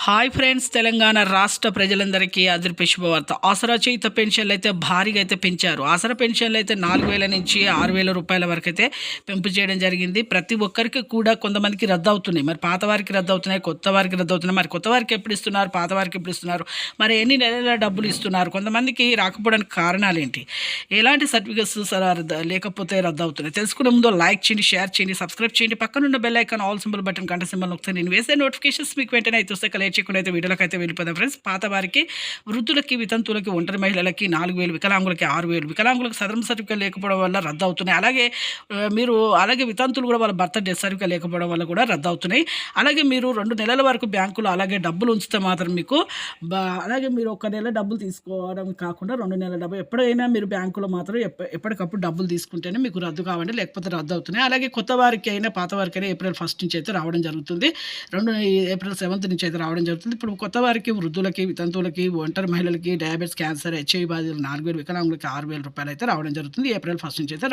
Hi friends, Telangana రాష్ట్ర ప్రజలందరికీ అదిరిపే శుభవార్త. ఆసరా చేయుత పెన్షన్లు అయితే భారీగా అయితే పెంచారు. ఆసరా పెన్షన్లు అయితే 4,000 నుంచి 6,000 రూపాయల వరకు అయితే పెంపు చేయడం జరిగింది. ప్రతి ఒక్కరికి కూడా కొంతమందికి రద్దు అవుతున్నాయి. మరి పాత వారికి రద్దు అవుతున్నాయి, కొత్త వారికి రద్దు అవుతున్నాయి. మరి కొత్త వారికి ఎప్పుడు ఇస్తున్నారు, పాత వారికి ఎప్పుడు ఇస్తున్నారు, మరి ఎన్ని నెలల డబ్బులు ఇస్తున్నారు, కొంతమందికి రాకపోవడానికి కారణాలు ఏంటి, ఎలాంటి సర్టిఫికేట్స్ లేకపోతే రద్దు అవుతున్నాయి తెలుసుకునే ముందు లైక్ చేయండి, షేర్ చేయండి, సబ్స్క్రైబ్ చేయండి, పక్కనున్న bell icon all symbol button గంట సింబల్ నొక్కితే నేను వేసే నోటిఫికేషన్స్ మీకు వెంటనే అయితే వస్తే చేయకుండా అయితే వీడియోలకు అయితే వెళ్ళిపోదాం ఫ్రెండ్స్. పాత వారికి, వృద్ధులకి, వితంతువులకి, ఒంటరి మహిళలకి 4,000, వికలాంగులకి 6,000, వికలాంగులకు సదరం సర్టిఫికేట్ లేకపోవడం వల్ల రద్దు అవుతున్నాయి. అలాగే వితంతులు కూడా వాళ్ళ భర్త డెత్ సర్టిఫికేట్ లేకపోవడం వల్ల కూడా రద్దు అవుతున్నాయి. అలాగే మీరు 2 నెలల వరకు బ్యాంకులో అలాగే డబ్బులు ఉంచితే మాత్రం మీకు అలాగే మీరు 1 నెల డబ్బులు తీసుకోవడం కాకుండా 2 నెలల డబ్బులు ఎప్పుడైనా మీరు బ్యాంకులో మాత్రం ఎప్పటికప్పుడు డబ్బులు తీసుకుంటేనే మీకు రద్దు కావండి, లేకపోతే రద్దు అవుతున్నాయి. అలాగే కొత్త వారికి అయినా పాత వారికి అయినా ఏప్రిల్ 1 నుంచి అయితే రావడం జరుగుతుంది. ఏప్రిల్ 7 నుంచి అయితే రావడం జరుగుతుంది. ఇప్పుడు కొత్త వారికి, వృద్ధులకి, వితంతువులకి, ఒంటరి మహిళలకి, డయాబెటిస్, క్యాన్సర్, హెచ్ఐవి బాధితులు 4,000, వికలాంగులకి 6,000 రూపాయలు అయితే రావడం జరుగుతుంది. ఏప్రిల్ 1 నుంచి అయితే